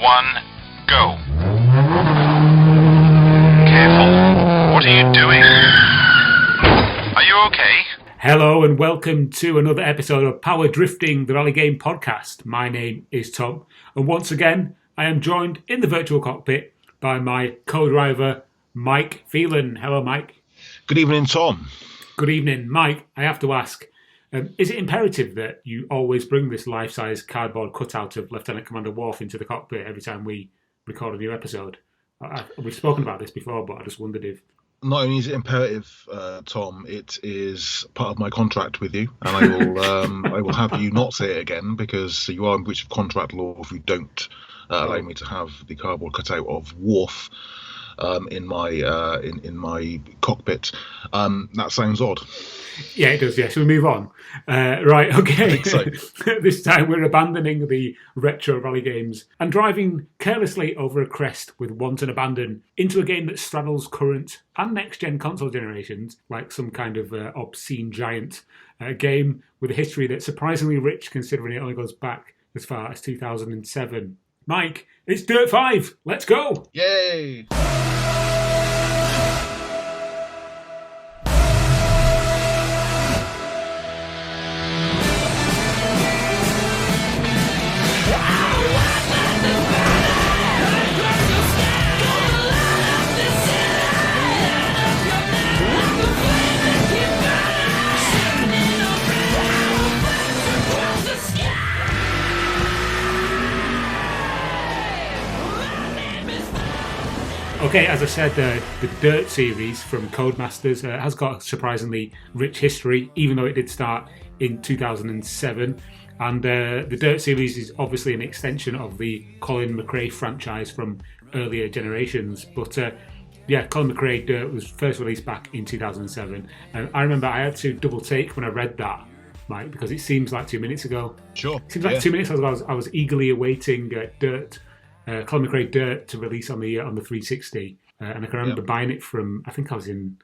1, go. Careful. What are you doing? Are you okay? Hello and welcome to another episode of Power Drifting, the Rally Game podcast. My name is Tom, and once again, I am joined in the virtual cockpit by my co-driver, Mike Phelan. Hello, Mike. Good evening, Tom. Good evening. Mike, I have to ask, is it imperative that you always bring this life-size cardboard cutout of Lieutenant Commander Worf into the cockpit every time we record a new episode? We've spoken about this before, but I just wondered if... Not only is it imperative, Tom, it is part of my contract with you, and I will have you not say it again, because you are in breach of contract law if you don't allow me to have the cardboard cutout of Worf in my cockpit. That sounds odd. Yeah, it does. Yeah, shall we move on? Right, okay. I think so. This time we're abandoning the retro rally games and driving carelessly over a crest with wanton abandon into a game that straddles current and next-gen console generations, like some kind of obscene giant game with a history that's surprisingly rich considering it only goes back as far as 2007. Mike, it's Dirt 5. Let's go! Yay! Okay, as I said, the Dirt series from Codemasters has got a surprisingly rich history, even though it did start in 2007. And the Dirt series is obviously an extension of the Colin McRae franchise from earlier generations. But Colin McRae Dirt was first released back in 2007. And I remember I had to double take when I read that, Mike, because it seems like 2 minutes ago. Sure. It seems like 2 minutes ago I was eagerly awaiting Dirt. Colin McRae Dirt to release on the 360, and I can remember buying it from. I think I was in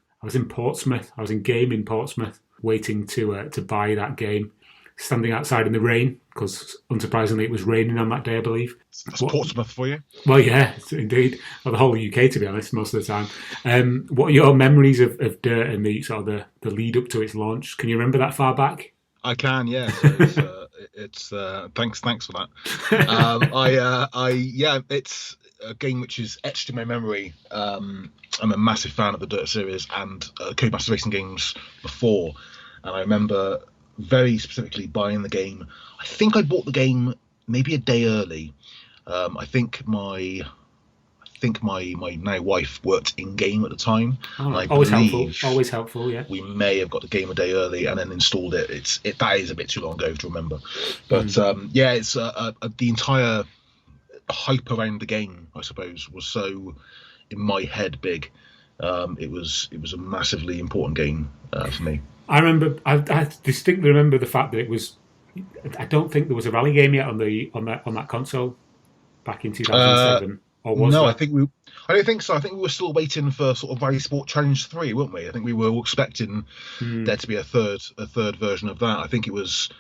Portsmouth. I was in Game in Portsmouth, waiting to buy that game, standing outside in the rain because unsurprisingly it was raining on that day, I believe. That's Portsmouth for you. Well, yeah, indeed. Well, the whole UK, to be honest, most of the time. What are your memories of Dirt and the sort of the lead up to its launch? Can you remember that far back? I can, yeah. So it's thanks for that. It's a game which is etched in my memory. I'm a massive fan of the Dirt series and Codemasters racing games before, and I remember very specifically buying the game. I think I bought the game maybe a day early. I think my now wife worked in game at the time. Oh, always helpful. Yeah. We may have got the game a day early and then installed it. That is a bit too long ago to remember, but it's the entire hype around the game, I suppose, was so in my head big. It was a massively important game for me. I distinctly remember the fact that it was. I don't think there was a rally game yet on that console back in 2007. No, I don't think so. I think we were still waiting for sort of Rally Sport Challenge 3, weren't we? I think we were expecting there to be a third version of that. I think it was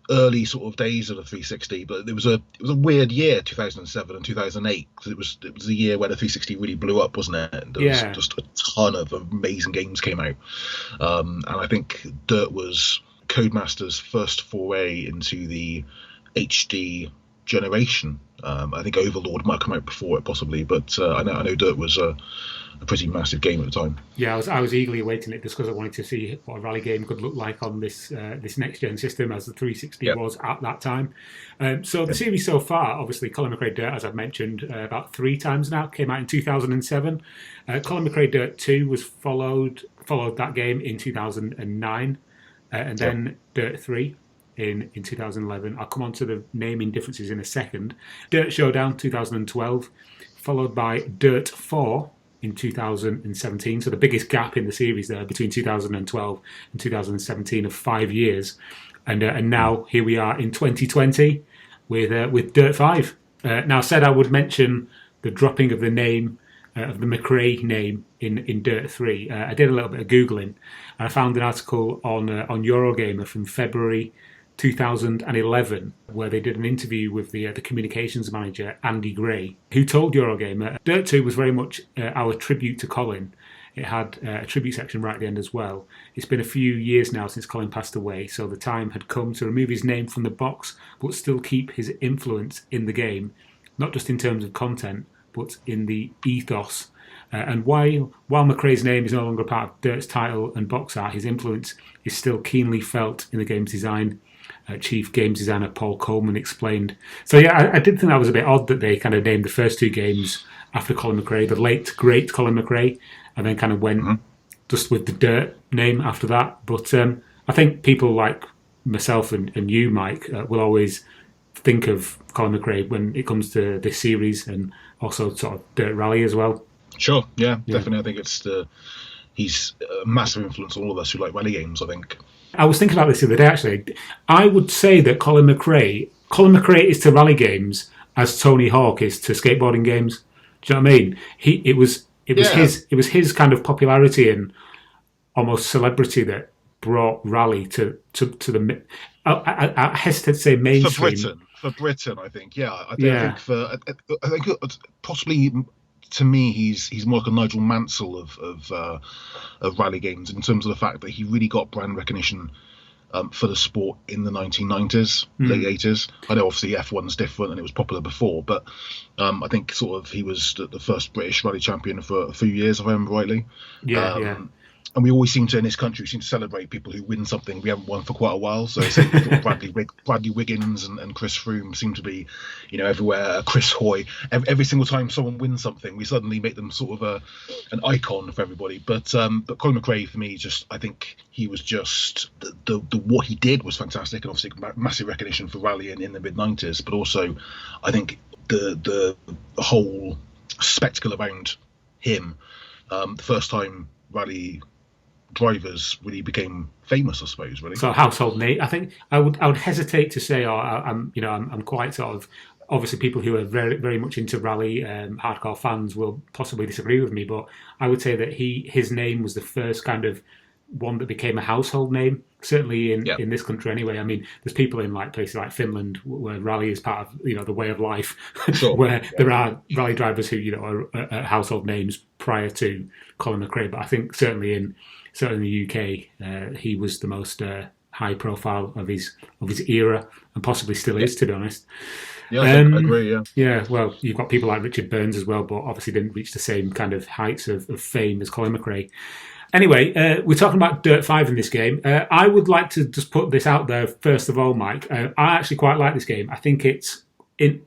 early sort of days of the 360, but it was a weird year, 2007 and 2008, because it was the year where the 360 really blew up, wasn't it? And there was just a ton of amazing games came out, and I think Dirt was Codemasters' first foray into the HD generation. I think Overlord might come out before it possibly, but I know Dirt was a pretty massive game at the time. Yeah, I was eagerly awaiting it just because I wanted to see what a rally game could look like on this next gen system, as the 360 was at that time. So the series so far, obviously, Colin McRae Dirt, as I've mentioned, about 3 times now, came out in 2007. Colin McRae Dirt 2 was followed that game in 2009, and then Dirt 3. In 2011. I'll come on to the naming differences in a second. Dirt Showdown 2012, followed by Dirt 4 in 2017. So the biggest gap in the series there between 2012 and 2017 of 5 years. And now here we are in 2020 with Dirt 5. Now, I said I would mention the dropping of the name of the McRae name in Dirt 3. I did a little bit of Googling, and I found an article on Eurogamer from February 2011, where they did an interview with the communications manager, Andy Gray, who told Eurogamer Dirt 2 was very much our tribute to Colin. It had a tribute section right at the end as well. It's been a few years now since Colin passed away, so the time had come to remove his name from the box, but still keep his influence in the game, not just in terms of content, but in the ethos. And while McRae's name is no longer part of Dirt's title and box art, his influence is still keenly felt in the game's design. Chief Games Designer Paul Coleman explained. So yeah, I did think that was a bit odd that they kind of named the first two games after Colin McRae, the late, great Colin McRae, and then kind of went just with the Dirt name after that. But I think people like myself and you, Mike, will always think of Colin McRae when it comes to this series and also sort of Dirt Rally as well. Sure, yeah, definitely. I think he's a massive influence on all of us who like rally games, I think. I was thinking about this the other day, actually. I would say that Colin McRae is to rally games as Tony Hawk is to skateboarding games. Do you know what I mean? It was his kind of popularity and almost celebrity that brought rally to the. I hesitate to say mainstream. For Britain, I think. Yeah, I think possibly. To me, he's more like a Nigel Mansell of rally games in terms of the fact that he really got brand recognition for the sport in the 1990s, late 80s. I know obviously F1's different and it was popular before, but I think sort of he was the first British rally champion for a few years, if I remember rightly. Yeah. And we always seem to, in this country, celebrate people who win something we haven't won for quite a while. So sort of Bradley Wiggins and Chris Froome seem to be, everywhere. Chris Hoy. Every single time someone wins something, we suddenly make them sort of an icon for everybody. But Colin McRae, for me, I think he was just the what he did was fantastic, and obviously massive recognition for rally in the mid 90s. But also, I think the whole spectacle around him, the first time rally drivers really became famous, I suppose. Really, so household name. I think I would hesitate to say, I'm quite sort of obviously people who are very very much into rally, hardcore fans will possibly disagree with me, but I would say that his name was the first kind of one that became a household name. Certainly in this country, anyway. I mean, there's people in like places like Finland where rally is part of the way of life, sure. where there are rally drivers who are household names prior to Colin McRae. But I think certainly in the UK, he was the most high profile of his era, and possibly still is, to be honest. Yeah, I agree. Yeah. Yeah. Well, you've got people like Richard Burns as well, but obviously didn't reach the same kind of heights of fame as Colin McRae. Anyway, we're talking about Dirt 5 in this game. I would like to just put this out there first of all, Mike. I actually quite like this game. I think it's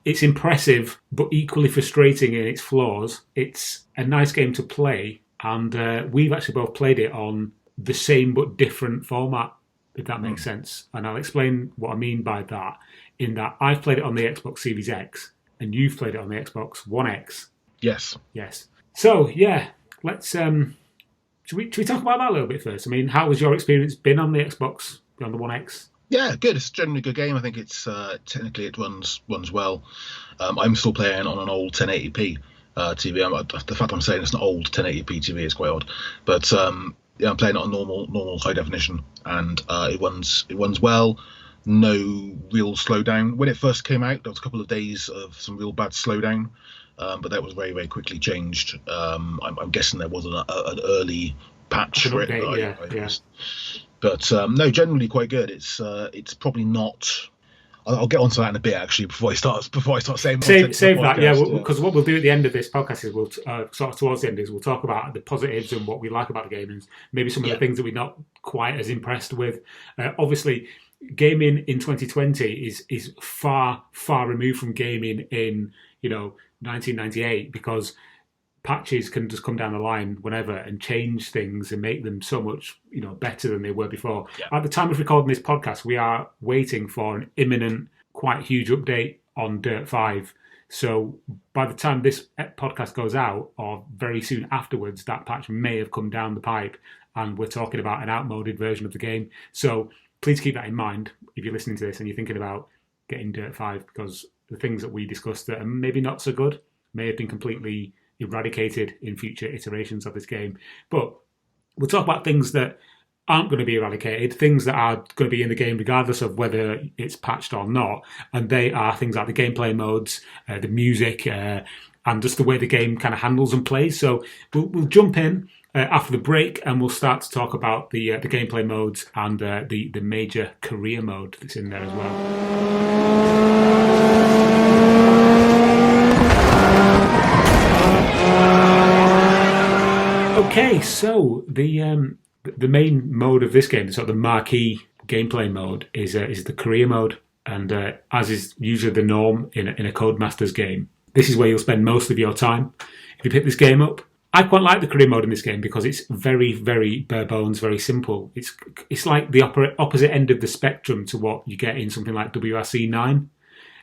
impressive, but equally frustrating in its flaws. It's a nice game to play, and we've actually both played it on the same but different format, if that makes sense. And I'll explain what I mean by that, in that I've played it on the Xbox Series X, and you've played it on the Xbox One X. Yes. So, yeah, let's... Should we talk about that a little bit first? I mean, how has your experience been on the Xbox, on the One X? Yeah, good. It's generally a good game. I think it's technically it runs well. I'm still playing on an old 1080p TV. The fact I'm saying it's an old 1080p TV is quite odd, but I'm playing it on normal high definition, and it runs well. No real slowdown. When it first came out, there was a couple of days of some real bad slowdown. But that was very, very quickly changed. I'm guessing there was an early patch for it. But no, generally quite good. It's probably not. I'll get onto that in a bit actually before I start saying. Save that, because what we'll do at the end of this podcast is we'll sort of towards the end is we'll talk about the positives and what we like about the game and maybe some of the things that we're not quite as impressed with. Obviously, gaming in 2020 is far removed from gaming in 1998, because patches can just come down the line whenever and change things and make them so much better than they were before. At the time of recording this podcast, we are waiting for an imminent, quite huge update on Dirt 5. So by the time this podcast goes out, or very soon afterwards, that patch may have come down the pipe, and we're talking about an outmoded version of the game. So please keep that in mind if you're listening to this and you're thinking about getting Dirt 5, because the things that we discussed that are maybe not so good may have been completely eradicated in future iterations of this game. But we'll talk about things that aren't going to be eradicated, things that are going to be in the game regardless of whether it's patched or not, and they are things like the gameplay modes, the music, and just the way the game kind of handles and plays. So we'll jump in after the break, and we'll start to talk about the gameplay modes and the major career mode that's in there as well. Okay, so the main mode of this game, sort of the marquee gameplay mode, is the career mode, and as is usually the norm in a Codemasters game, this is where you'll spend most of your time if you pick this game up. I quite like the career mode in this game because it's very, very bare bones, very simple. It's like the opposite end of the spectrum to what you get in something like WRC9.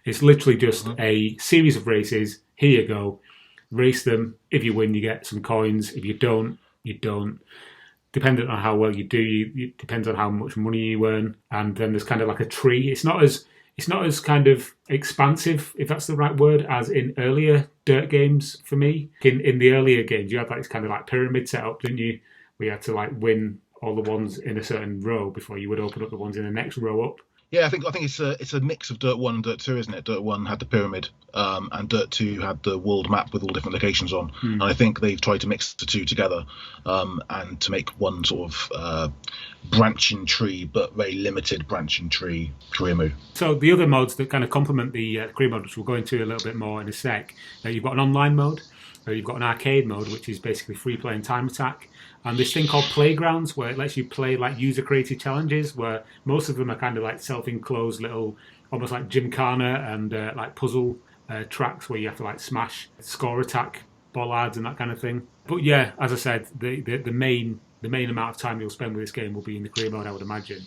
It's literally just a series of races. Here you go. Race them. If you win, you get some coins. If you don't, you don't. Dependent on how well you do, it depends on how much money you earn. And then there's kind of like a tree. It's not as kind of expansive, if that's the right word, as in earlier Dirt games for me. In the earlier games, you had like this kind of like pyramid setup, didn't you? Where you had to like win all the ones in a certain row before you would open up the ones in the next row up. Yeah, I think it's a mix of Dirt 1 and Dirt 2, isn't it? Dirt 1 had the pyramid, and Dirt 2 had the world map with all different locations on. And I think they've tried to mix the two together, and to make one sort of branching tree, but very limited branching tree career mode. So the other modes that kind of complement the career mode, which we'll go into a little bit more in a sec, you've got an online mode, you've got an arcade mode, which is basically free play and time attack. And this thing called Playgrounds, where it lets you play like user-created challenges, where most of them are kind of like self-enclosed little, almost like Gymkhana and like puzzle tracks where you have to like smash score attack bollards and that kind of thing. But yeah, as I said, the main amount of time you'll spend with this game will be in the career mode, I would imagine.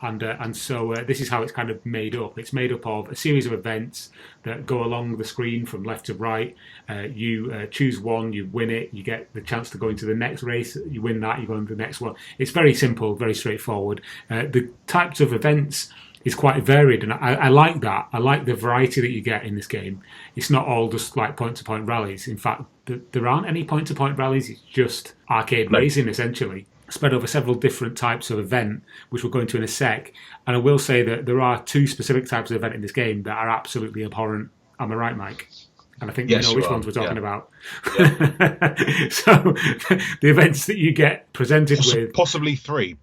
And so this is how it's kind of made up. It's made up of a series of events that go along the screen from left to right. You choose one, you win it, you get the chance to go into the next race. You win that, you go into the next one. It's very simple, very straightforward. The types of events is quite varied, and I like that. I like the variety that you get in this game. It's not all just like point-to-point rallies. In fact, there aren't any point-to-point rallies. It's just arcade racing, essentially, spread over several different types of event, which we'll go into in a sec. And I will say that there are two specific types of event in this game that are absolutely abhorrent. Am I right, Mike? And I think yes, you know which ones we're talking about. Yeah. So the events that you get presented with... Possibly three.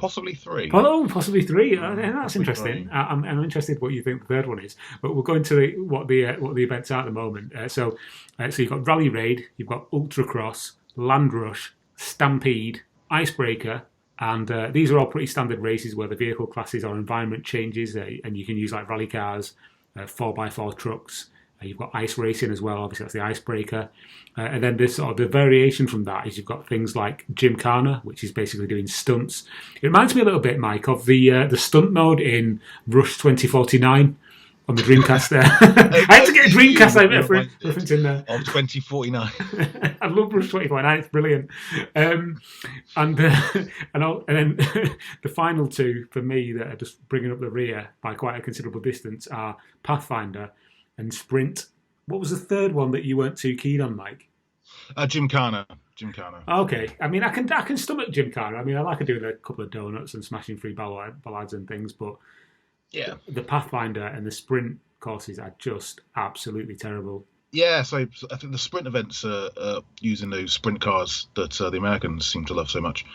Oh, possibly three. That's interesting. I'm interested what you think the third one is. But we'll go into what the events are at the moment. So you've got Rally Raid, you've got Ultra Cross, Land Rush, Stampede, Icebreaker, and these are all pretty standard races where the vehicle classes or environment changes, and you can use like rally cars, 4x4 trucks. You've got ice racing as well, obviously that's the Icebreaker. And then this sort of the variation from that is you've got things like Gymkhana, which is basically doing stunts. It reminds me a little bit, Mike, of the stunt mode in Rush 2049. On the Dreamcast there. I had to get a Dreamcast reference in there. On 2049. I love Rush 2049, it's brilliant. And then the final two, for me, that are just bringing up the rear by quite a considerable distance are Pathfinder and Sprint. What was the third one that you weren't too keen on, Mike? Gymkhana. Okay. I mean, I can stomach Gymkhana. I mean, I like doing a couple of donuts and smashing free ballads and things, but yeah, the Pathfinder and the Sprint courses are just absolutely terrible. Yeah, so I think the sprint events are using those sprint cars that the Americans seem to love so much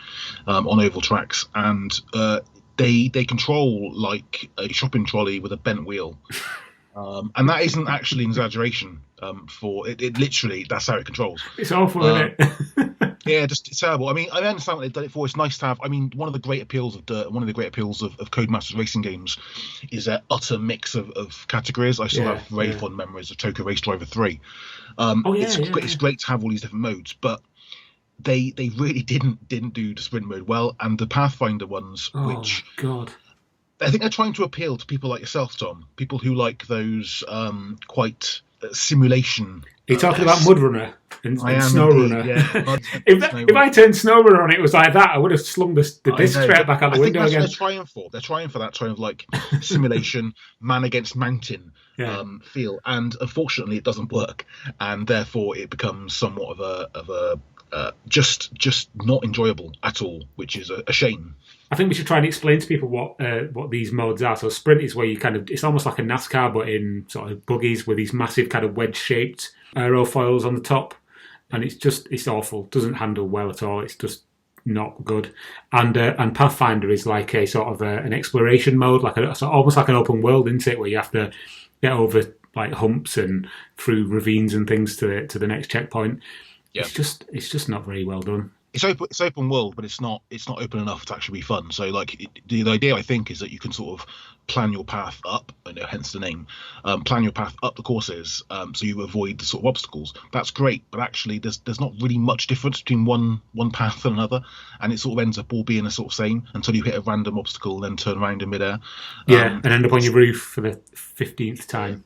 on oval tracks, and they control like a shopping trolley with a bent wheel. And that isn't actually an exaggeration. For it literally, that's how it controls. It's awful, isn't it? Yeah, just it's terrible. I mean, I understand what they've done it for. It's nice to have. I mean, one of the great appeals of Dirt, one of the great appeals of Codemasters racing games, is their utter mix of categories. I still have very fond memories of Tokyo Race Driver 3. It's great to have all these different modes, but they really didn't do the sprint mode well, and the Pathfinder ones, which God. I think they're trying to appeal to people like yourself, Tom, people who like those quite simulation. Are you talking about Mudrunner and SnowRunner? Yeah. If I turned SnowRunner on, it was like that, I would have slung the disc straight back out the window again. They're trying for that kind of like simulation, man against mountain feel, and unfortunately, it doesn't work, and therefore it becomes somewhat of just not enjoyable at all, which is a shame. I think we should try and explain to people what these modes are. So sprint is where you it's almost like a NASCAR, but in sort of buggies with these massive kind of wedge-shaped aerofoils on the top. And it's awful. Doesn't handle well at all. It's just not good. And Pathfinder is like a sort of an exploration mode, like almost like an open world, isn't it? Where you have to get over like humps and through ravines and things to the next checkpoint. Yeah. It's just not very well done. It's open world, but it's not open enough to actually be fun. So like the idea, I think, is that you can sort of plan your path up, hence the name, plan your path up the courses, so you avoid the sort of obstacles. That's great, but actually there's not really much difference between one path and another, and it sort of ends up all being the sort of same until you hit a random obstacle and then turn around in midair. And end up on your roof for the 15th time.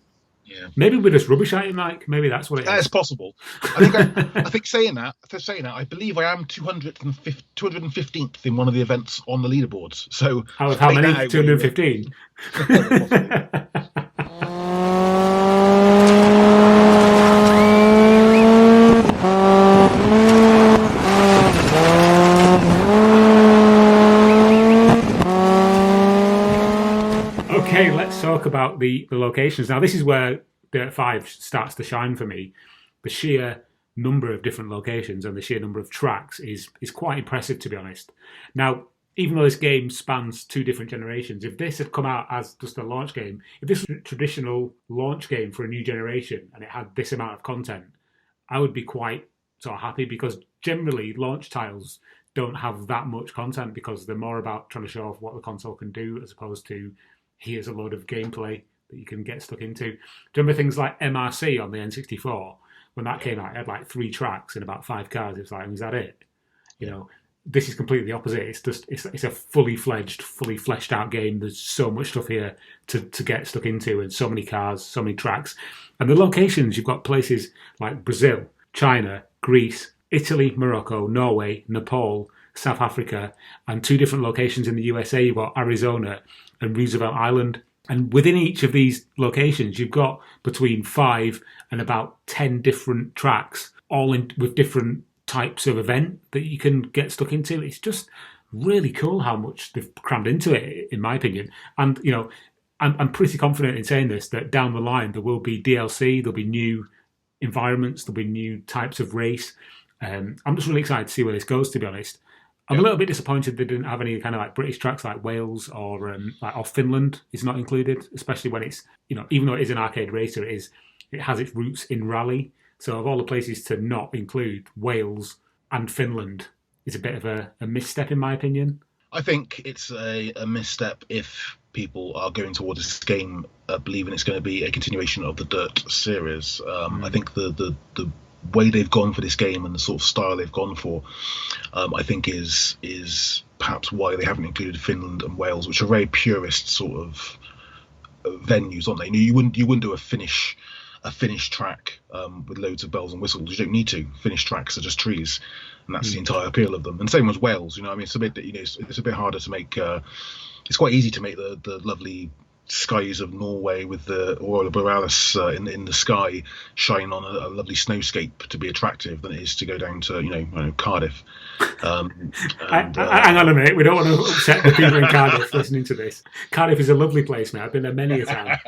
Yeah. Maybe we're just rubbish at it, Mike. Maybe that's what it is. That's possible. I think saying that, I believe I am 215th in one of the events on the leaderboards. So how many? 215. Okay, let's talk about the locations. Now, this is where Dirt 5 starts to shine for me. The sheer number of different locations and the sheer number of tracks is quite impressive, to be honest. Now, even though this game spans 2 different generations, if this had come out as just a launch game, if this was a traditional launch game for a new generation and it had this amount of content, I would be quite sort of happy, because generally launch titles don't have that much content because they're more about trying to show off what the console can do as opposed to here's a load of gameplay that you can get stuck into. Do you remember things like MRC on the N64? When that came out, it had like 3 tracks and about 5 cars. It's like, is that it? You know, this is completely the opposite. It's a fully fleshed out game. There's so much stuff here to get stuck into, and so many cars, so many tracks. And the locations, you've got places like Brazil, China, Greece, Italy, Morocco, Norway, Nepal, South Africa, and 2 different locations in the USA. You've got Arizona and Roosevelt Island. And within each of these locations, you've got between 5 and about 10 different tracks, all with different types of event that you can get stuck into. It's just really cool how much they've crammed into it, in my opinion. And, you know, I'm pretty confident in saying this, that down the line there will be DLC, there'll be new environments, there'll be new types of race. I'm just really excited to see where this goes, to be honest. I'm a little bit disappointed they didn't have any kind of like British tracks like Wales or Finland is not included, especially when it's, you know, even though it is an arcade racer, it has its roots in rally. So of all the places to not include, Wales and Finland is a bit of a misstep, in my opinion. I think it's a misstep if people are going towards this game believing it's going to be a continuation of the Dirt series. I think the way they've gone for this game and the sort of style they've gone for, I think is perhaps why they haven't included Finland and Wales, which are very purist sort of venues, aren't they? You wouldn't do a Finnish track with loads of bells and whistles. You don't need to. Finnish tracks are just trees, and that's the entire appeal of them. And same as Wales. You know, I mean, it's a bit, it's a bit harder to make. It's quite easy to make the lovely skies of Norway with the Aurora Borealis in the sky shine on a lovely snowscape to be attractive than it is to go down to I don't know, Cardiff. Hang on a minute, we don't want to upset the people in Cardiff listening to this. Cardiff is a lovely place, mate. I've been there many a time.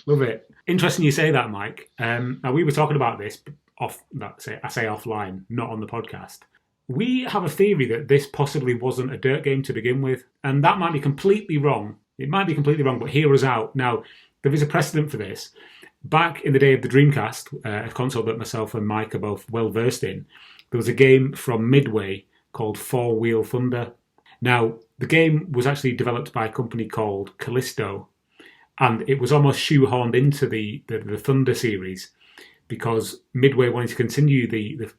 Love it. Interesting you say that, Mike. Now we were talking about this offline, not on the podcast. We have a theory that this possibly wasn't a Dirt game to begin with, and that might be completely wrong. It might be completely wrong, but hear us out. Now, there is a precedent for this. Back in the day of the Dreamcast, a console that myself and Mike are both well versed in, there was a game from Midway called Four Wheel Thunder. Now, the game was actually developed by a company called Callisto, and it was almost shoehorned into the Thunder series because Midway wanted to continue the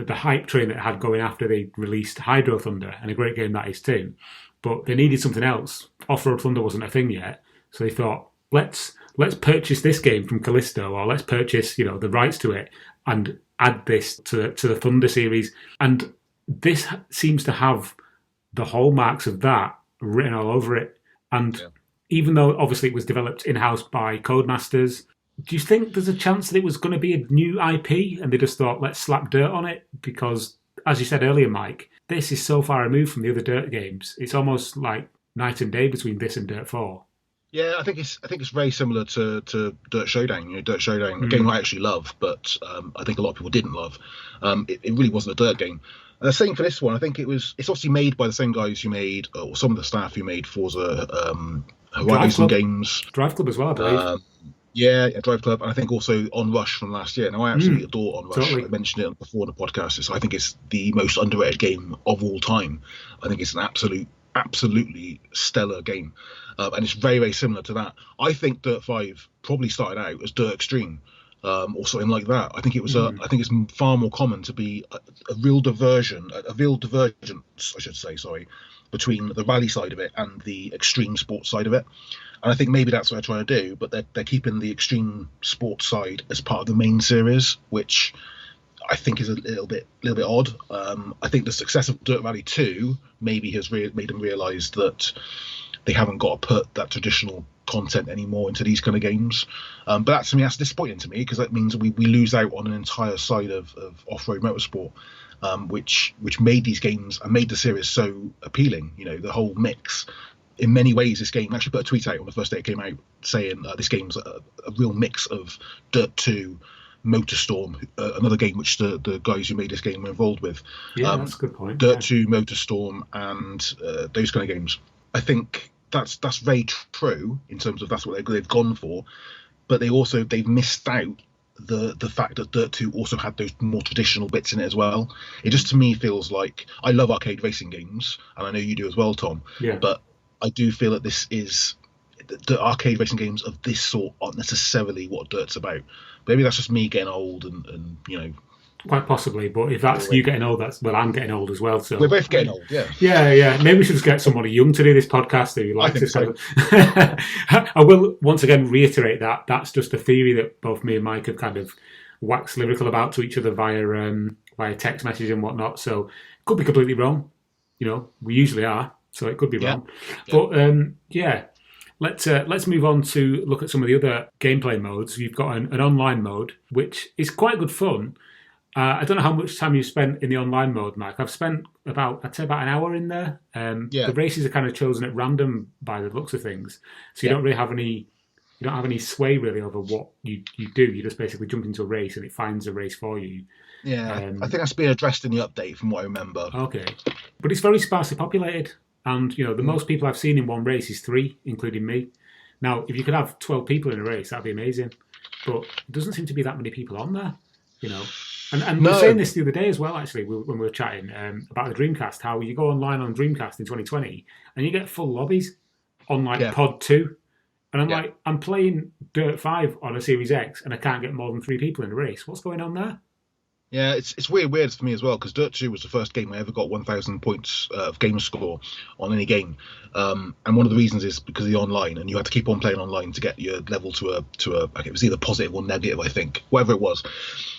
hype train that it had going after they released Hydro Thunder, and a great game that is too. But they needed something else. Off-Road Thunder wasn't a thing yet, so they thought, let's purchase this game from Callisto, or let's purchase the rights to it and add this to the Thunder series. And this seems to have the hallmarks of that written all over it. And even though obviously it was developed in-house by Codemasters, Do you think there's a chance that it was going to be a new IP and they just thought, let's slap Dirt on it? Because, as you said earlier, Mike, this is so far removed from the other Dirt games. It's almost like night and day between this and Dirt 4. Yeah, I think it's very similar to Dirt Showdown. Dirt Showdown, a game I actually love, but I think a lot of people didn't love. It really wasn't a Dirt game. And the same for this one. I think it's obviously made by the same guys who made, or some of the staff who made Forza Horizon games. Drive Club as well, I believe. Yeah, Drive Club, and I think also On Rush from last year. Now, I absolutely adore On Rush. Totally. I mentioned it before in the podcast. So I think it's the most underrated game of all time. I think it's an absolutely stellar game, and it's very, very similar to that. I think Dirt 5 probably started out as Dirt Extreme, or something like that. I think it was. I think it's far more common to be a real divergence, I should say, between the rally side of it and the extreme sports side of it. And I think maybe that's what they're trying to do, but they're keeping the extreme sports side as part of the main series, which I think is a little bit odd. I think the success of Dirt Rally 2 maybe has made them realise that they haven't got to put that traditional content anymore into these kind of games. But that's disappointing to me, because that means we lose out on an entire side of off-road motorsport, which made these games and made the series so appealing. The whole mix. In many ways, this game, I actually put a tweet out on the first day it came out saying this game's a real mix of Dirt 2, MotorStorm, another game which the guys who made this game were involved with. Yeah, that's a good point. Dirt 2, MotorStorm, and those kind of games. I think that's very true in terms of that's what they've gone for, but they've missed out the fact that Dirt 2 also had those more traditional bits in it as well. It just, to me, feels like, I love arcade racing games, and I know you do as well, Tom. Yeah. But I do feel that the arcade racing games of this sort aren't necessarily what Dirt's about. Maybe that's just me getting old and Quite possibly, but if that's you getting old, I'm getting old as well. So we're both getting old, yeah. Yeah. Maybe we should just get somebody young to do this podcast who likes this. So. I will once again reiterate that that's just a theory that both me and Mike have kind of waxed lyrical about to each other via text message and whatnot. So it could be completely wrong. We usually are, so it could be wrong. Yeah. But let's move on to look at some of the other gameplay modes. You've got an online mode, which is quite good fun. I don't know how much time you've spent in the online mode, Mike. I've spent about an hour in there. The races are kind of chosen at random by the looks of things, so you don't really have any sway really over what you do. You just basically jump into a race and it finds a race for you. Yeah, I think that's been addressed in the update from what I remember. Okay, but it's very sparsely populated, and the most people I've seen in one race is 3, including me. Now, if you could have 12 people in a race, that'd be amazing. But it doesn't seem to be that many people on there, And we were saying this the other day as well, actually, when we were chatting about the Dreamcast, how you go online on Dreamcast in 2020 and you get full lobbies on Pod 2. And I'm like, I'm playing Dirt 5 on a Series X and I can't get more than 3 people in a race. What's going on there? Yeah, it's weird for me as well, because Dirt 2 was the first game I ever got 1,000 points of game score on any game, and one of the reasons is because of the online, and you had to keep on playing online to get your level to a it was either positive or negative, I think, whatever it was.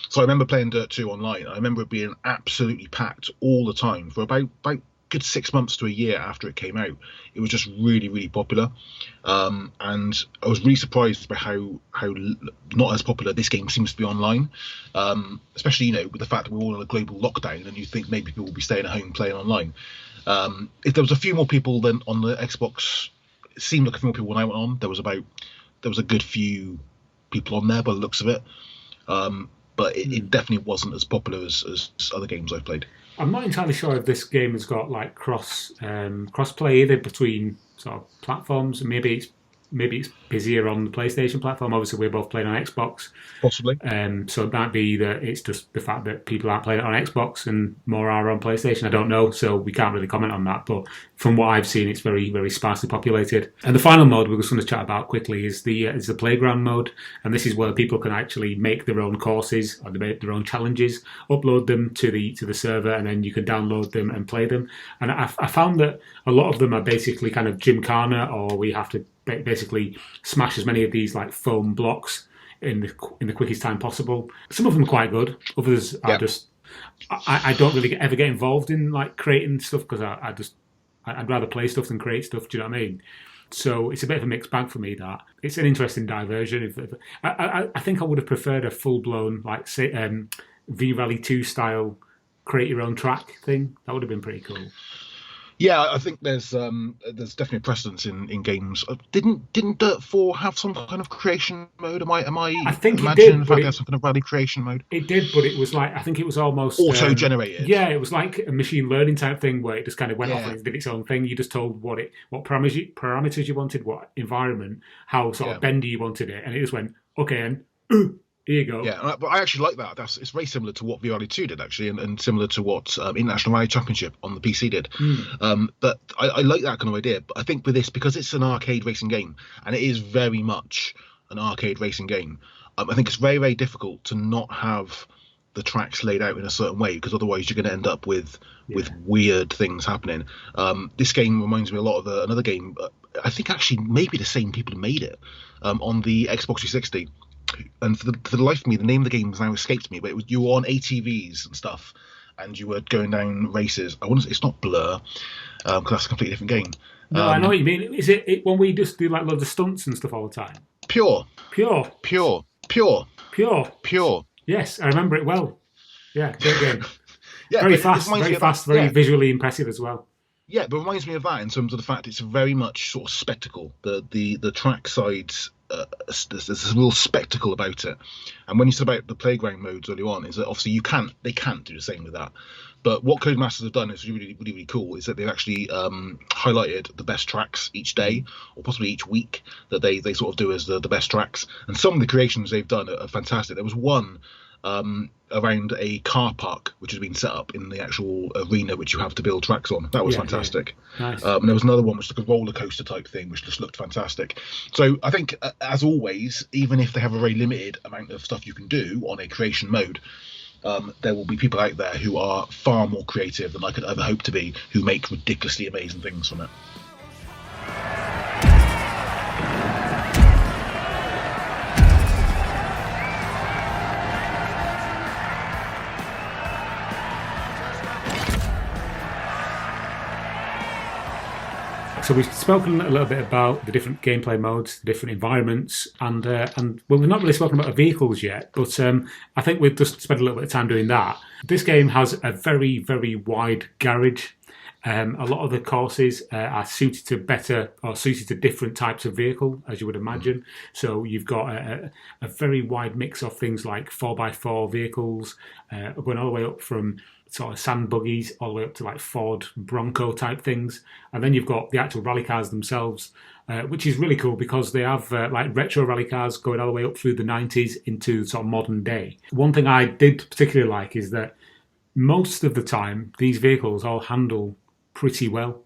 So I remember playing Dirt 2 online. I remember it being absolutely packed all the time for about good 6 months to a year after it came out. It was just really, really popular, and I was really surprised by how not as popular this game seems to be online, especially with the fact that we're all in a global lockdown and you think maybe people will be staying at home playing online. If there was a few more people than on the Xbox, it seemed like a few more people when I went on. There was a good few people on there by the looks of it, but it definitely wasn't as popular as other games I've played. I'm not entirely sure if this game has got cross play either between sort of platforms. Maybe it's busier on the PlayStation platform. Obviously, we're both playing on Xbox. Possibly. So it might be that it's just the fact that people aren't playing it on Xbox and more are on PlayStation. I don't know, so we can't really comment on that. But from what I've seen, it's very, very sparsely populated. And the final mode we're just going to chat about quickly is the playground mode. And this is where people can actually make their own courses or their own challenges, upload them to the server, and then you can download them and play them. And I found that a lot of them are basically kind of Gymkhana, or we have to basically smash as many of these foam blocks in the quickest time possible. Some of them are quite good. Others are just I don't really ever get involved in creating stuff, because I'd rather play stuff than create stuff. Do you know what I mean? So it's a bit of a mixed bag for me. That it's an interesting diversion. I think I would have preferred a full blown like V Rally 2 style create your own track thing. That would have been pretty cool. Yeah, I think there's definitely a precedence in games. Didn't Dirt 4 have some kind of creation mode? Am I think imagining it did, the fact they have some kind of rally creation mode? It did, but it was like I think it was almost auto-generated. Yeah, it was like a machine learning type thing where it just kind of went off and it did its own thing. You just told what parameters you wanted, what environment, how sort of bendy you wanted it, and it just went okay and here you go. Yeah, but I actually like that. It's very similar to what V-Rally 2 did, actually, and similar to what International Rally Championship on the PC did. But I like that kind of idea. But I think with this, because it's an arcade racing game, and it is very much an arcade racing game, I think it's very, very difficult to not have the tracks laid out in a certain way, because otherwise you're going to end up with weird things happening. This game reminds me a lot of another game, I think actually maybe the same people who made it, on the Xbox 360. And for the life of me, the name of the game has now escaped me. But you were on ATVs and stuff, and you were going down races. It's not Blur, because that's a completely different game. No, I know what you mean. Is it when we just do like loads of stunts and stuff all the time? Pure. Yes, I remember it well. Yeah, great game. Yeah, very fast, very visually impressive as well. Yeah, but it reminds me of that in terms of the fact it's very much sort of spectacle. The track sides. There's a real spectacle about it, and when you said about the playground modes earlier on, is that obviously they can't do the same with that. But what Codemasters have done is really cool. Is that they've actually highlighted the best tracks each day, or possibly each week, that they sort of do as the best tracks. And some of the creations they've done are fantastic. There was one around a car park which has been set up in the actual arena which you have to build tracks on. That was fantastic. Yeah. Nice. And there was another one which was like a roller coaster type thing which just looked fantastic. So I think, as always, even if they have a very limited amount of stuff you can do on a creation mode, there will be people out there who are far more creative than I could ever hope to be, who make ridiculously amazing things from it. So we've spoken a little bit about the different gameplay modes, the different environments, and well, we've not really spoken about the vehicles yet, but I think we've just spent a little bit of time doing that. This game has a very, very wide garage. A lot of the courses are suited to different types of vehicle, as you would imagine. So you've got a very wide mix of things like 4x4 vehicles, going all the way up from sort of sand buggies all the way up to like Ford Bronco type things. And then you've got the actual rally cars themselves, which is really cool because they have like retro rally cars going all the way up through the 90s into sort of modern day. One thing I did particularly like is that most of the time these vehicles all handle pretty well.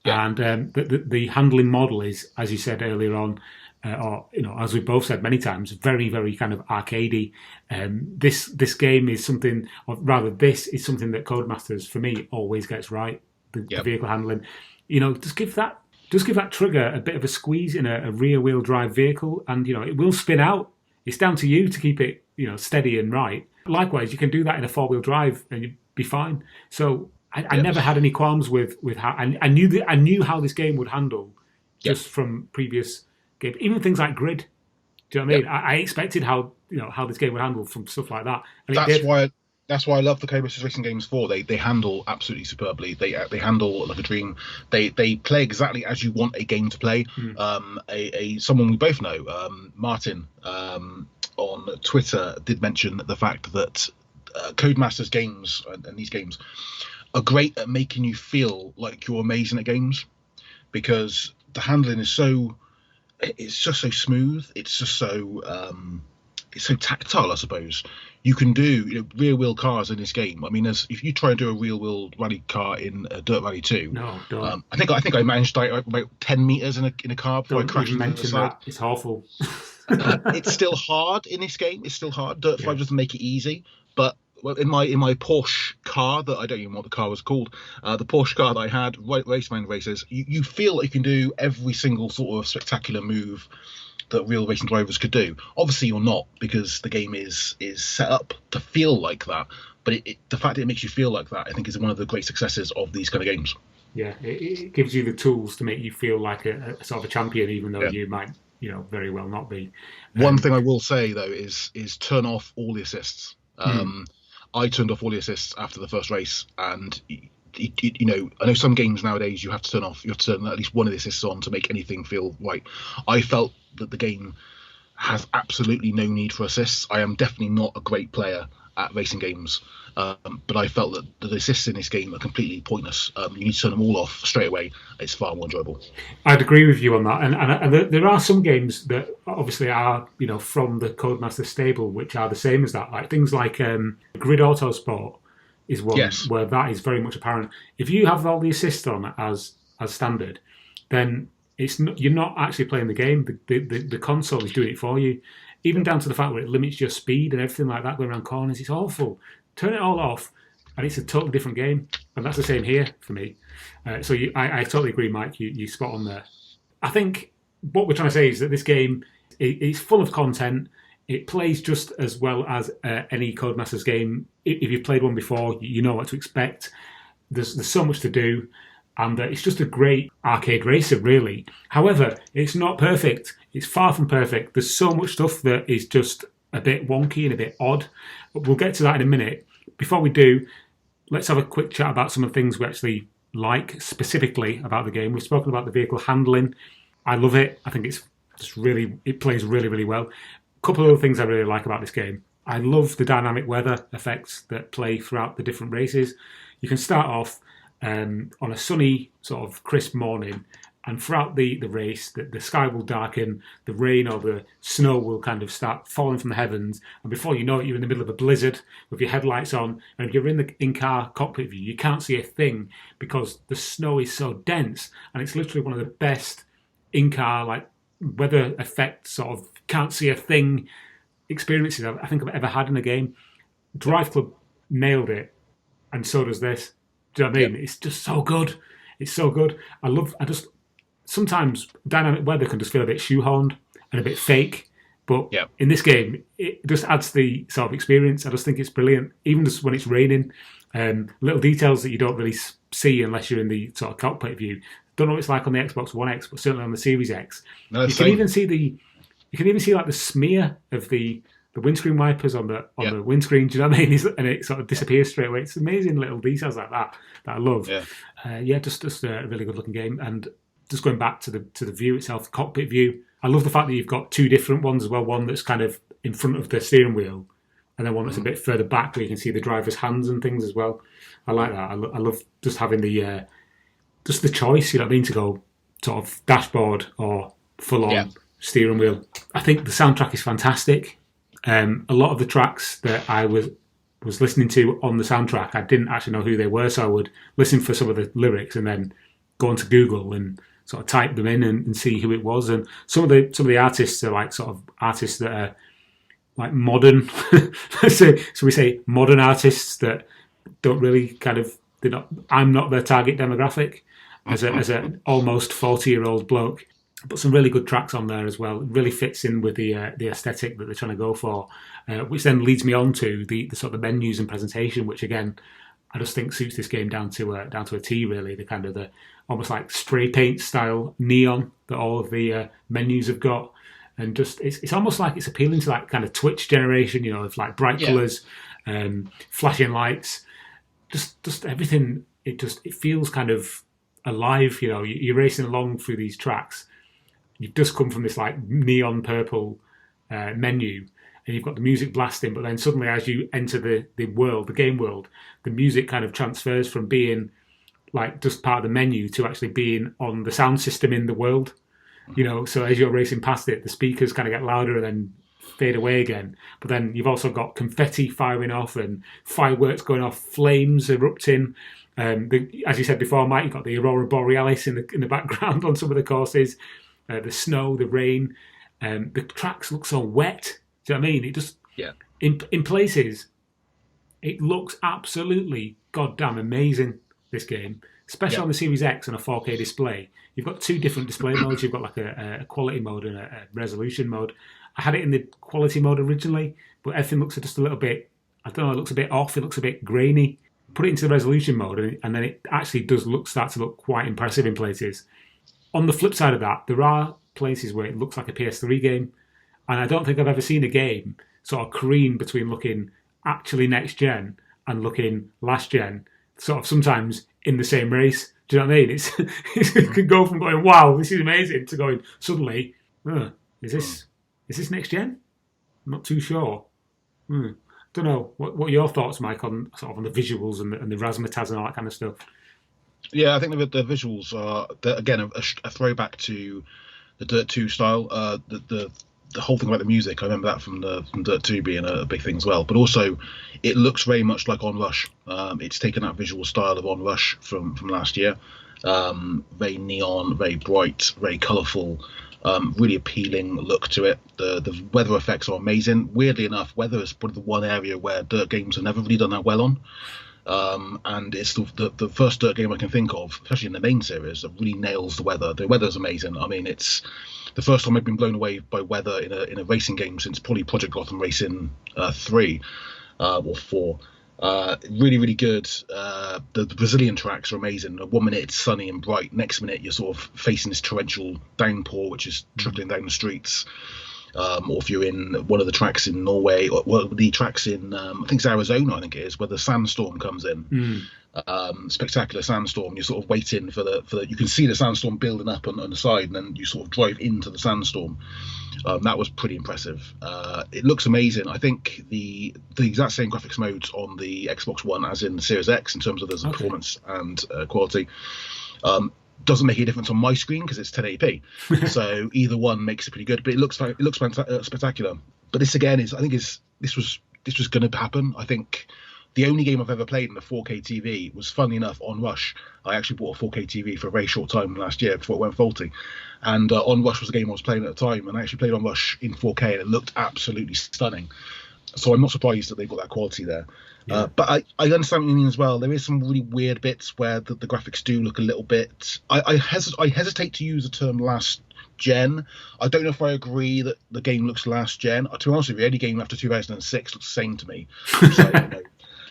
Yeah. And the handling model is, as you said earlier on, or as we both said many times, very, very kind of arcadey. This game is something, or rather, this is something that Codemasters for me always gets right. The vehicle handling, just give that trigger a bit of a squeeze in a rear wheel drive vehicle, and it will spin out. It's down to you to keep it steady and right. Likewise, you can do that in a 4-wheel drive, and you'd be fine. So I never had any qualms with how I knew how this game would handle just from previous games, even things like Grid. Do you know what I mean? I expected how this game would handle from stuff like that. And that's why I love the Codemasters Racing Games 4. They handle absolutely superbly. They handle like a dream. They play exactly as you want a game to play. Someone we both know, Martin, on Twitter, did mention the fact that Codemasters games and these games are great at making you feel like you're amazing at games, because the handling is it's just so smooth. It's just so it's so tactile, I suppose. You can do rear wheel cars in this game. I mean, if you try and do a rear wheel rally car in Dirt Rally 2, no, don't. I think I managed to about 10 meters in a car before I crashed into the side. It's awful. It's still hard in this game. It's still hard. Dirt 5 doesn't make it easy, but in my Porsche car, that I don't even know what the car was called, the Porsche car that I had, race around races, you feel like you can do every single sort of spectacular move that real racing drivers could do. Obviously, you're not, because the game is set up to feel like that. But the fact that it makes you feel like that, I think, is one of the great successes of these kind of games. Yeah, it gives you the tools to make you feel like a sort of a champion, even though Yeah. you might, very well not be. One thing I will say though is turn off all the assists. I turned off all the assists after the first race, and I know some games nowadays you have to turn at least one of the assists on to make anything feel right. I felt that the game has absolutely no need for assists. I am definitely not a great player at racing games, but I felt that the assists in this game are completely pointless. You need to turn them all off straight away. It's far more enjoyable. I'd agree with you on that, and there are some games that obviously are from the Codemasters stable which are the same as that, like things like Grid Autosport is one where that is very much apparent. If you have all the assists on as standard, then you're not actually playing the game. The console is doing it for you, even down to the fact where it limits your speed and everything like that going around corners. It's awful. Turn it all off, and it's a totally different game. And that's the same here for me. So I totally agree, Mike. You spot on there. I think what we're trying to say is that this game it's full of content. It plays just as well as any Codemasters game. If you've played one before, you know what to expect. There's so much to do. And it's just a great arcade racer, really. However, it's not perfect. It's far from perfect. There's so much stuff that is just a bit wonky and a bit odd. But we'll get to that in a minute. Before we do, let's have a quick chat about some of the things we actually like specifically about the game. We've spoken about the vehicle handling. I love it. I think it plays really, really well. A couple of other things I really like about this game. I love the dynamic weather effects that play throughout the different races. You can start off on a sunny, sort of crisp morning, and throughout the race, the sky will darken, the rain or the snow will kind of start falling from the heavens, and before you know it, you're in the middle of a blizzard with your headlights on, and if you're in the in-car cockpit view, you can't see a thing because the snow is so dense, and it's literally one of the best in-car like weather effect sort of can't see a thing experiences I think I've ever had in a game. Drive Club nailed it, and so does this. Do you know what I mean? It's just so good. It's so good. Sometimes dynamic weather can just feel a bit shoehorned and a bit fake, but in this game, it just adds the sort of experience. I just think it's brilliant. Even just when it's raining, little details that you don't really see unless you're in the sort of cockpit view. Don't know what it's like on the Xbox One X, but certainly on the Series X. No, you can even see like the smear of the windscreen wipers on the windscreen. Do you know what I mean? And it sort of disappears straight away. It's amazing little details like that I love. Just a really good looking game. And just going back to the view itself, the cockpit view. I love the fact that you've got two different ones as well. One that's kind of in front of the steering wheel, and then one that's a bit further back where you can see the driver's hands and things as well. I like that. I love just having the just the choice. You know what I mean? To go sort of dashboard or full on steering wheel. I think the soundtrack is fantastic. A lot of the tracks that I was listening to on the soundtrack, I didn't actually know who they were, so I would listen for some of the lyrics and then go onto Google and sort of type them in and see who it was. And some of the artists are like sort of artists that are like modern. So we say modern artists that don't really kind of I'm not their target demographic as an almost 40-year-old bloke. But some really good tracks on there as well. It really fits in with the aesthetic that they're trying to go for, which then leads me on to the sort of menus and presentation, which again I just think suits this game down to a T. Really, the kind of the almost like spray paint style neon that all of the menus have got, and just it's almost like it's appealing to that kind of Twitch generation, of like bright colours, flashing lights, just everything. It feels kind of alive. You're racing along through these tracks. You've just come from this like neon purple menu, and you've got the music blasting, but then suddenly as you enter the game world, the music kind of transfers from being like just part of the menu to actually being on the sound system in the world. So as you're racing past it, the speakers kind of get louder and then fade away again. But then you've also got confetti firing off and fireworks going off, flames erupting. As you said before, Mike, you've got the Aurora Borealis in the background on some of the courses. The snow, the rain, the tracks look so wet. Do you know what I mean? It just in places, it looks absolutely goddamn amazing. This game, especially on the Series X on a 4K display, you've got two different display modes. You've got like a quality mode and a resolution mode. I had it in the quality mode originally, but everything looks just a little bit. I don't know. It looks a bit off. It looks a bit grainy. put it into the resolution mode, and then it actually does start to look quite impressive in places. On the flip side of that, there are places where it looks like a PS3 game, and I don't think I've ever seen a game sort of careen between looking actually next gen and looking last gen, sort of sometimes in the same race. Do you know what I mean? It can go from going, wow, this is amazing, to going suddenly, is this next gen? I'm not too sure. Don't know. What are your thoughts, Mike, on sort of on the visuals and the razzmatazz and all that kind of stuff? Yeah, I think the visuals are again a throwback to the Dirt 2 style. The whole thing about the music, I remember that from Dirt 2 being a big thing as well. But also, it looks very much like Onrush. It's taken that visual style of Onrush from last year. Very neon, very bright, very colourful. Really appealing look to it. The weather effects are amazing. Weirdly enough, weather is probably the one area where Dirt games have never really done that well on. And it's the first Dirt game I can think of, especially in the main series, that really nails the weather. The weather's amazing. I mean, it's the first time I've been blown away by weather in a racing game since probably Project Gotham Racing 3 or 4. Really, really good. The Brazilian tracks are amazing. 1 minute it's sunny and bright. Next minute you're sort of facing this torrential downpour, which is trickling down the streets. Or if you're in one of the tracks in Norway, or the tracks in I think it's Arizona, I think it is, where the sandstorm comes in. Spectacular sandstorm. You're sort of waiting for the. You can see the sandstorm building up on the side, and then you sort of drive into the sandstorm. That was pretty impressive. It looks amazing. I think the exact same graphics modes on the Xbox One as in the Series X in terms of the performance and quality. Doesn't make a difference on my screen because it's 1080p. So either one makes it pretty good. But it looks spectacular. But this again this was going to happen. I think the only game I've ever played in a 4K TV was, funnily enough, Onrush. I actually bought a 4K TV for a very short time last year before it went faulty. And Onrush was a game I was playing at the time, and I actually played Onrush in 4K, and it looked absolutely stunning. So I'm not surprised that they've got that quality there. Yeah. But I understand what you mean as well. There is some really weird bits where the graphics do look a little bit... I hesitate to use the term last gen. I don't know if I agree that the game looks last gen. To be honest with you, any game after 2006 looks the same to me.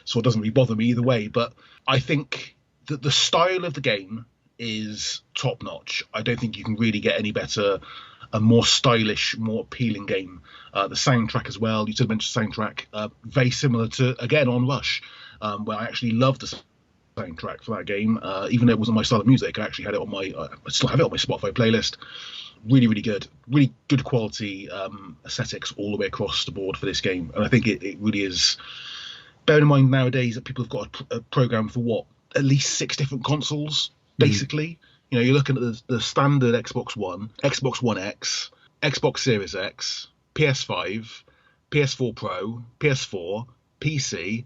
So it doesn't really bother me either way. But I think that the style of the game is top notch. I don't think you can really get any better, a more stylish, more appealing game. The soundtrack as well. You did mention soundtrack, very similar to, again, Onrush, where I actually loved the soundtrack for that game. Even though it wasn't my style of music, I actually had it on I still have it on my Spotify playlist. Really, really good. Really good quality aesthetics all the way across the board for this game. And I think it really is. Bearing in mind nowadays that people have got a program for at least 6 different consoles, basically. You know, you're looking at the standard Xbox One, Xbox One X, Xbox Series X, PS5, PS4 Pro, PS4, PC,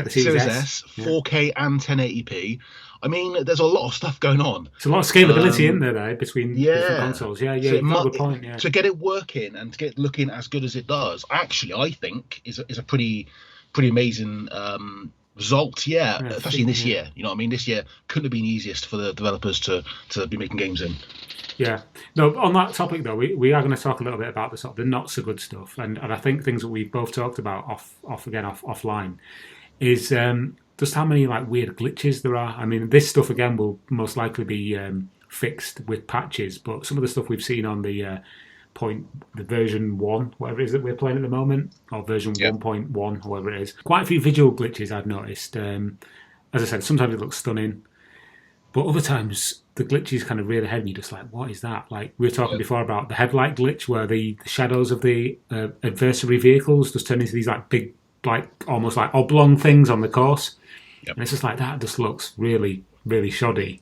Series S, 4K and 1080p. I mean, there's a lot of stuff going on. There's a lot of scalability in there, though, between different consoles. Yeah, so good point. Yeah. To get it working and to get it looking as good as it does, actually, I think is a pretty amazing result, especially in this year. You know what I mean? This year couldn't have been easiest for the developers to be making games in. Yeah. No, on that topic though, we are going to talk a little bit about the sort of the not so good stuff, and I think things that we've both talked about offline is just how many like weird glitches there are. I mean, this stuff again will most likely be fixed with patches, but some of the stuff we've seen on the version 1, whatever it is that we're playing at the moment, or version 1.1, whatever it is. Quite a few visual glitches I've noticed. As I said, sometimes it looks stunning, but other times the glitches kind of rear their head and you're just like, what is that? Like we were talking before about the headlight glitch where the shadows of the adversary vehicles just turn into these like big, like almost like oblong things on the course. And it's just like, that just looks really, really shoddy.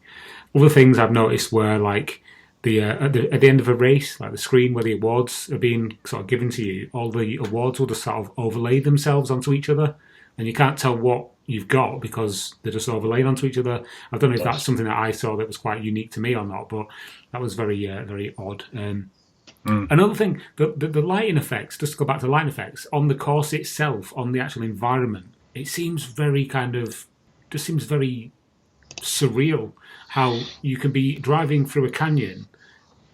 Other things I've noticed were like, at the end of a race, like the screen where the awards are being sort of given to you, all the awards will just sort of overlay themselves onto each other, and you can't tell what you've got because they're just overlaid onto each other. I don't know if that's something that I saw that was quite unique to me or not, but that was very, very odd. Another thing, the lighting effects, just to go back to the lighting effects, on the course itself, on the actual environment, it seems very very surreal how you can be driving through a canyon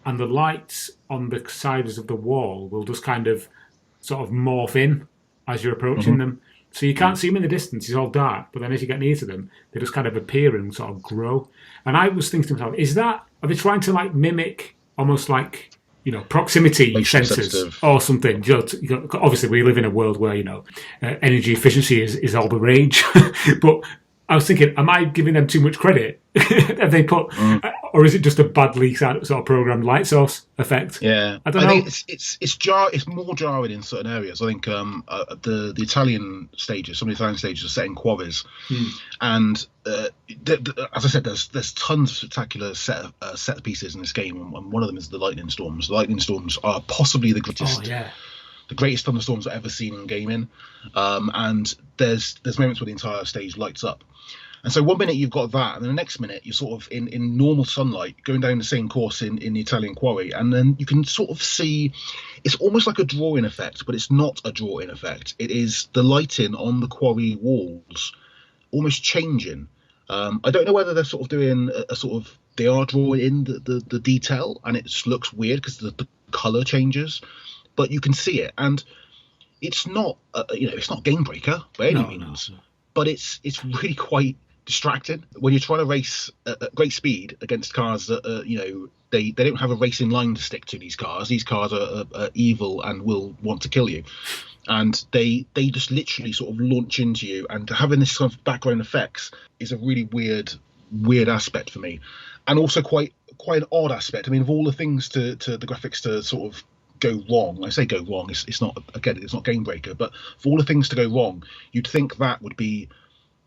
and the lights on the sides of the wall will just kind of sort of morph in as you're approaching them. So you can't see them in the distance, it's all dark, but then as you get near to them, they just kind of appear and sort of grow. And I was thinking to myself, are they trying to like mimic almost like, proximity sensors or something? Obviously we live in a world where, energy efficiency is all the rage. But I was thinking, am I giving them too much credit? Have they put, or is it just a badly sort of programmed light source effect? Yeah, I don't know. Think it's more jarring in certain areas. I think the Italian stages, some of the Italian stages are set in quarries, and as I said, there's tons of spectacular set pieces in this game, and one of them is the lightning storms. The lightning storms are possibly the greatest. Oh yeah. The greatest thunderstorms I've ever seen in gaming, and there's moments where the entire stage lights up. And so 1 minute you've got that, and then the next minute you're sort of in normal sunlight going down the same course in the Italian quarry, and then you can sort of see it's almost like a drawing effect, but it's not a drawing effect. It is the lighting on the quarry walls almost changing. I don't know whether they're sort of doing a sort of, they are drawing in the detail, and it just looks weird because the color changes, but you can see it, and it's not it's not game breaker by any means, but it's really quite distracting when you're trying to race at great speed against cars that they don't have a racing line to stick to. These cars are evil and will want to kill you, and they just literally sort of launch into you, and having this kind of background effects is a really weird aspect for me, and also quite an odd aspect. I mean, of all the things to the graphics to sort of go wrong, I say go wrong, it's not, again, it's not game breaker, but for all the things to go wrong, you'd think that would be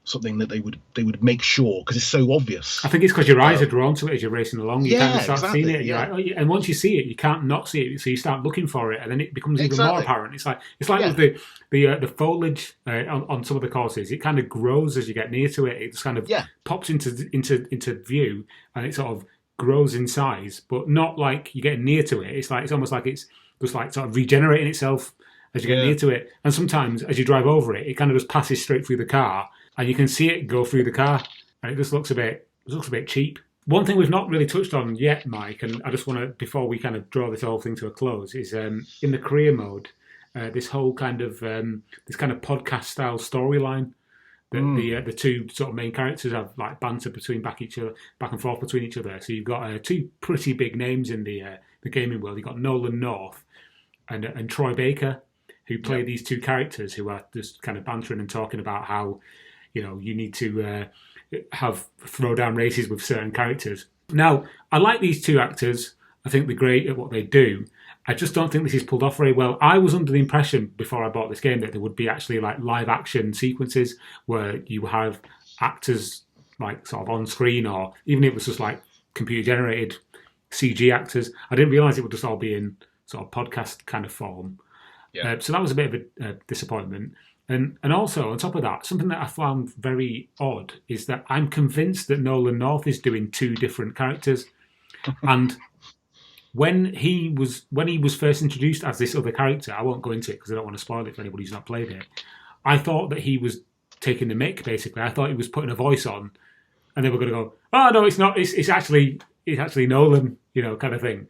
something that they would make sure, because it's so obvious. I think it's because your eyes are drawn to it as you're racing along. You kind of start exactly, seeing it, and you're like, oh, yeah. And once you see it, you can't not see it. So you start looking for it, and then it becomes even more apparent. It's like with the foliage on some of the courses, it kind of grows as you get near to it. It just kind of pops into view, and it sort of grows in size, but not like you get near to it. It's almost like it's just like sort of regenerating itself as you get near to it. And sometimes as you drive over it, it kind of just passes straight through the car, and you can see it go through the car, and it just looks a bit cheap. One thing we've not really touched on yet, Mike, and I just want to, before we kind of draw this whole thing to a close, is in the career mode, this whole kind of podcast style storyline. The two sort of main characters have like banter back and forth between each other. So you've got two pretty big names in the gaming world. You've got Nolan North and Troy Baker, who play these two characters who are just kind of bantering and talking about how you need to have throwdown races with certain characters. Now, I like these two actors. I think they're great at what they do. I just don't think this is pulled off very well. I was under the impression before I bought this game that there would be actually like live action sequences where you have actors like sort of on screen, or even if it was just like computer generated CG actors. I didn't realise it would just all be in sort of podcast kind of form. Yeah. So that was a bit of a disappointment. And also, on top of that, something that I found very odd is that I'm convinced that Nolan North is doing two different characters. And when he was first introduced as this other character, I won't go into it because I don't want to spoil it for anybody who's not played it, I thought that he was taking the mick, basically. I thought he was putting a voice on, and they were going to go, oh, no, it's not. It's actually Nolan, kind of thing.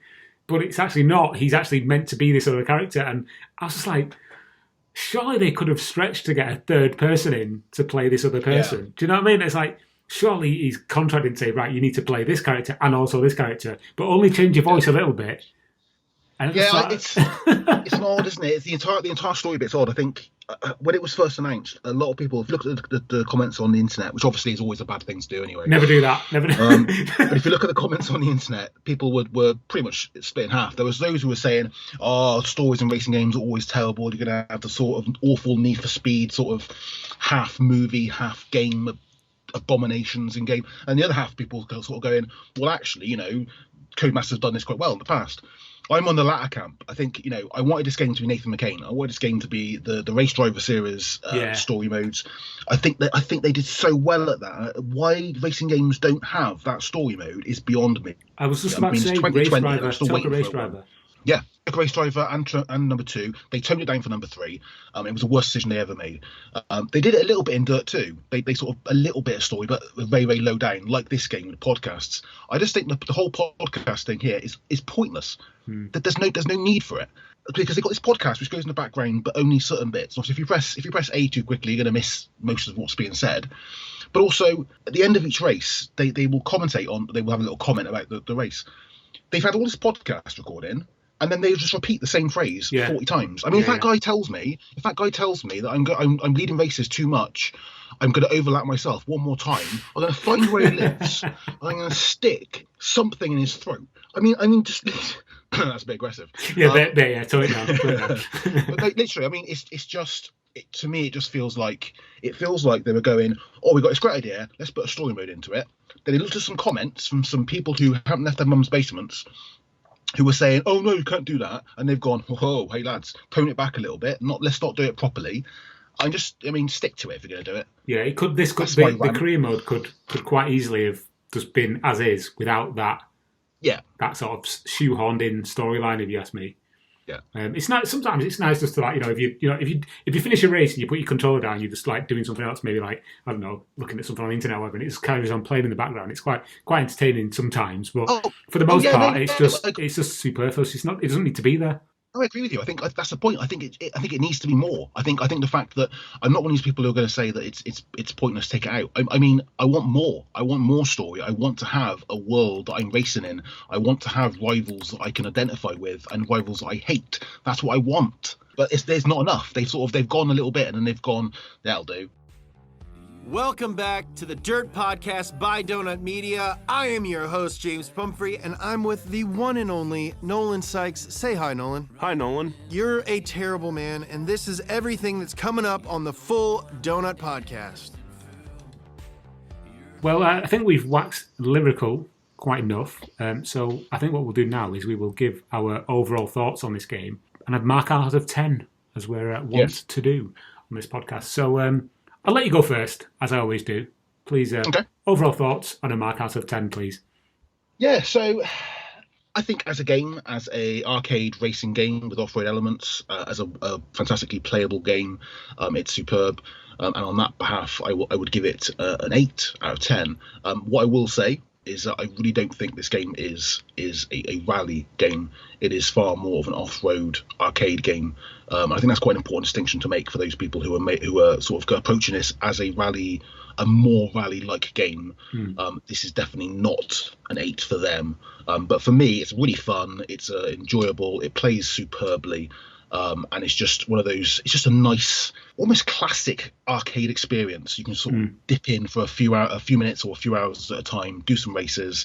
But it's actually not. He's actually meant to be this other character. And I was just like, surely they could have stretched to get a third person in to play this other person. Yeah. Do you know what I mean? It's like, surely he's contracted to say, right, you need to play this character and also this character, but only change your voice a little bit. And it's odd, isn't it? It's the entire story bit's odd. I think when it was first announced, a lot of people have looked at the comments on the internet, which obviously is always a bad thing to do anyway. Never do that. Never do. But if you look at the comments on the internet, people were pretty much split in half. There was those who were saying, "Oh, stories in racing games are always terrible. You're going to have the sort of awful Need for Speed sort of half movie, half game abominations in game," and the other half of people sort of going, "Well, actually, Codemasters have done this quite well in the past." I'm on the latter camp. I think, I wanted this game to be Nathan McCain. I wanted this game to be the Race Driver series story modes. I think they did so well at that. Why racing games don't have that story mode is beyond me. I was just about to say Race Driver. Talk Race Driver. Yeah, Race Driver and number 2. They toned it down for number 3. It was the worst decision they ever made. They did it a little bit in Dirt 2. They sort of a little bit of story, but very, very low down, like this game with podcasts. I just think the whole podcast thing here is pointless. That there's no need for it. because they've got this podcast which goes in the background, but only certain bits. Obviously, if you press A too quickly, you're going to miss most of what's being said. But also, at the end of each race, they will commentate on. They will have a little comment about the race. They've had all this podcast recording, and then they just repeat the same phrase 40 times. I mean, if that guy tells me that I'm leading races too much, I'm going to overlap myself one more time. I'm going to find where he lives. I'm going to stick something in his throat. I mean, just that's a bit aggressive. Yeah, totally. But literally, I mean, it's just. To me, it just feels like they were going, oh, we got this great idea, let's put a story mode into it. Then they looked at some comments from some people who haven't left their mum's basements, who were saying, oh no, you can't do that, and they've gone, whoa, hey lads, tone it back a little bit, let's not do it properly. Stick to it if you're going to do it. Yeah, the career mode could quite easily have just been as is without that. Yeah, that sort of shoehorned in storyline, if you ask me. Yeah, it's nice. Sometimes it's nice just to if you finish a race and you put your controller down, you're just like doing something else, maybe like I don't know, looking at something on the internet, or whatever, and it just carries on playing in the background. It's quite entertaining sometimes, but for the most part, it's just superfluous. It doesn't need to be there. I agree with you. I think that's the point. I think it needs to be more. I think the fact that I'm not one of these people who are going to say that it's pointless, take it out. I mean, I want more. I want more story. I want to have a world that I'm racing in. I want to have rivals that I can identify with and rivals that I hate. That's what I want. But there's not enough. They've gone a little bit and then they've gone, that'll do. Welcome back to the Dirt Podcast by Donut Media. I am your host, James Pumphrey, and I'm with the one and only Nolan Sykes. Say hi, Nolan. Hi, Nolan. You're a terrible man, and this is everything that's coming up on the full Donut Podcast. Well, I think we've waxed lyrical quite enough, so I think what we'll do now is we will give our overall thoughts on this game, and I'd mark out of 10, as we're wont to do on this podcast. So, I'll let you go first, as I always do. Please, overall thoughts on a mark out of 10, please. Yeah, so I think as a game, as a arcade racing game with off-road elements, as a fantastically playable game, it's superb. And on that behalf, I would give it an 8 out of 10. What I will say is that I really don't think this game is a rally game. It is far more of an off-road arcade game. I think that's quite an important distinction to make for those people who are sort of approaching this as a more rally-like game. This is definitely not an 8 for them. But for me, it's really fun. It's enjoyable. It plays superbly. And it's just one of those, it's just a nice, almost classic arcade experience. You can sort of dip in for a few minutes or a few hours at a time, do some races,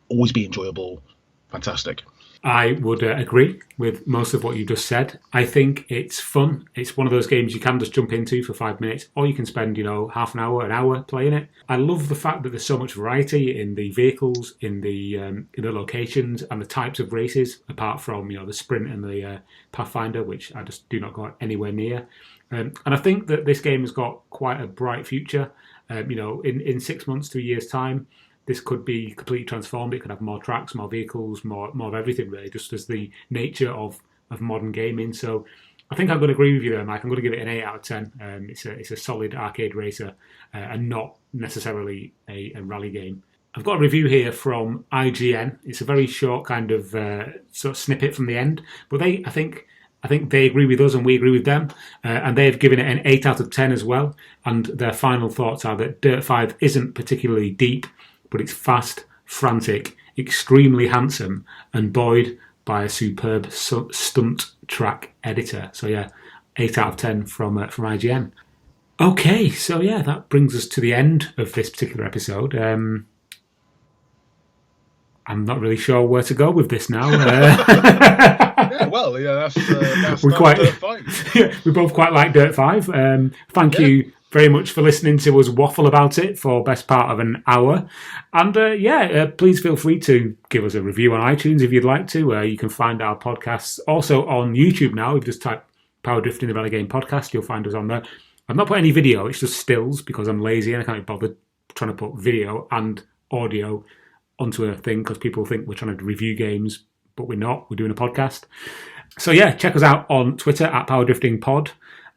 always be enjoyable. Fantastic. I would agree with most of what you just said. I think it's fun. It's one of those games you can just jump into for 5 minutes, or you can spend, half an hour playing it. I love the fact that there's so much variety in the vehicles, in the locations, and the types of races, apart from the sprint and the Pathfinder, which I just do not go anywhere near. And I think that this game has got quite a bright future. In 6 months to a year's time, this could be completely transformed. It could have more tracks, more vehicles, more of everything, really, just as the nature of modern gaming. So I think I'm going to agree with you there, Mike. I'm going to give it an 8 out of 10. It's a solid arcade racer and not necessarily a rally game. I've got a review here from IGN. It's a very short kind of sort of snippet from the end, but I think they agree with us and we agree with them, and they've given it an 8 out of 10 as well. And their final thoughts are that Dirt 5 isn't particularly deep, but it's fast, frantic, extremely handsome, and buoyed by a superb stunt track editor. So yeah, 8 out of 10 from IGN. Okay, so yeah, that brings us to the end of this particular episode. I'm not really sure where to go with this now. That's fine. We both quite like Dirt 5. Thank you very much for listening to us waffle about it for best part of an hour. And please feel free to give us a review on iTunes if you'd like to. You can find our podcasts also on YouTube now. If you just type Power Drifting the Rally Game Podcast, you'll find us on there. I've not put any video, it's just stills because I'm lazy and I can't be bothered trying to put video and audio onto a thing because people think we're trying to review games, but we're not. We're doing a podcast. So yeah, check us out on Twitter at PowerDriftingPod,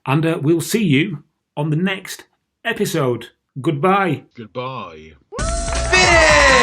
and we'll see you on the next episode. Goodbye. Goodbye. Finish!